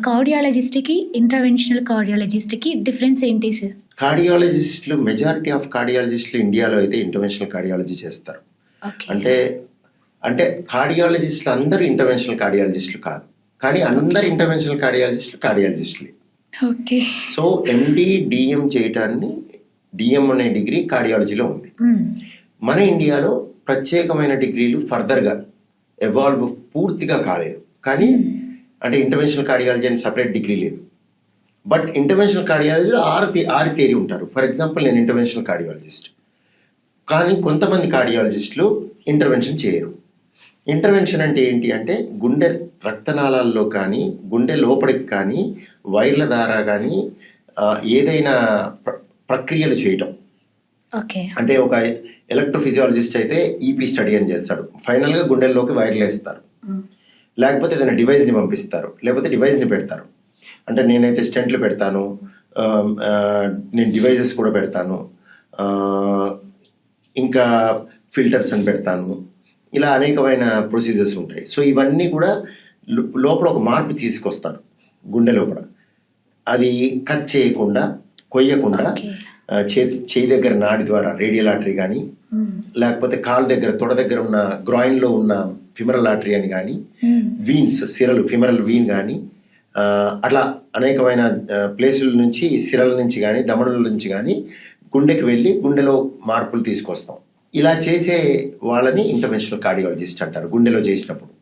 కార్డియాలజిస్ట్‌కి, interventional కార్డియాలజిస్ట్‌కి difference ఏంటి sir? కార్డియాలజిస్టులు majority of కార్డియాలజిస్టులు ఇండియాలో అయితే ఇంటర్వెన్షనల్ కార్డియాలజీ చేస్తారు. ఓకే. అంటే కార్డియాలజిస్టులు అందరూ ఇంటర్వెన్షనల్ కార్డియాలజిస్టులు కాదు, కానీ అందరు ఇంటర్వెన్షనల్ కార్డియాలజిస్టులే. ఓకే. సో ఎండి డిఎం చేయటాన్ని డిఎం అనే డిగ్రీ కార్డియాలజీలో ఉంది. మన ఇండియాలో ప్రత్యేకమైన డిగ్రీలు ఫర్దర్గా ఎవాల్వ్ పూర్తిగా కాలేదు, కానీ అంటే ఇంటర్వెన్షనల్ కార్డియాలజీ అని సపరేట్ డిగ్రీ లేదు. బట్ ఇంటర్వెన్షనల్ కార్డియాలజీలో ఆరు థియరీ ఉంటారు. ఫర్ ఎగ్జాంపుల్ నేను ఇంటర్వెన్షనల్ కార్డియాలజిస్ట్, కానీ కొంతమంది కార్డియాలజిస్టులు ఇంటర్వెన్షన్ చేయరు. ఇంటర్వెన్షన్ అంటే ఏంటి అంటే గుండె రక్తనాళాల్లో కానీ గుండె లోపలికి కానీ వైర్ల ద్వారా కానీ ఏదైనా ప్రక్రియలు చేయటం. ఓకే. అంటే ఒక ఎలక్ట్రోఫిజియాలజిస్ట్ అయితే ఈపీ స్టడీ అని చేస్తాడు, ఫైనల్గా గుండెల్లోకి వైర్లు వేస్తారు, లేకపోతే ఏదైనా డివైస్ని పంపిస్తారు, లేకపోతే డివైస్ని పెడతారు. అంటే నేనైతే స్టెంట్లు పెడతాను, నేను డివైజెస్ కూడా పెడతాను, ఇంకా ఫిల్టర్స్ అని పెడతాను, ఇలా అనేకమైన ప్రొసీజర్స్ ఉంటాయి. సో ఇవన్నీ కూడా లోపల ఒక మార్పు తీసుకొస్తారు గుండె లోపల. అది కట్ చేయకుండా, కొయ్యకుండా చేయి దగ్గర నాడి ద్వారా రేడియల్ ఆర్టరీ కానీ, లేకపోతే కాలు దగ్గర తొడ దగ్గర ఉన్న గ్రాయిన్లో ఉన్న ఫిమరల్ ఆర్టరీ అని కానీ, వీన్స్ సిరలు ఫిమరల్ వీన్ కానీ, అట్లా అనేకమైన ప్లేసుల నుంచి సిరల నుంచి కానీ దమనుల నుంచి కానీ గుండెకి వెళ్ళి గుండెలో మార్పులు తీసుకొస్తాం. ఇలా చేసే వాళ్ళని ఇంటర్వెన్షనల్ కార్డియాలజిస్ట్ అంటారు గుండెలో చేసినప్పుడు.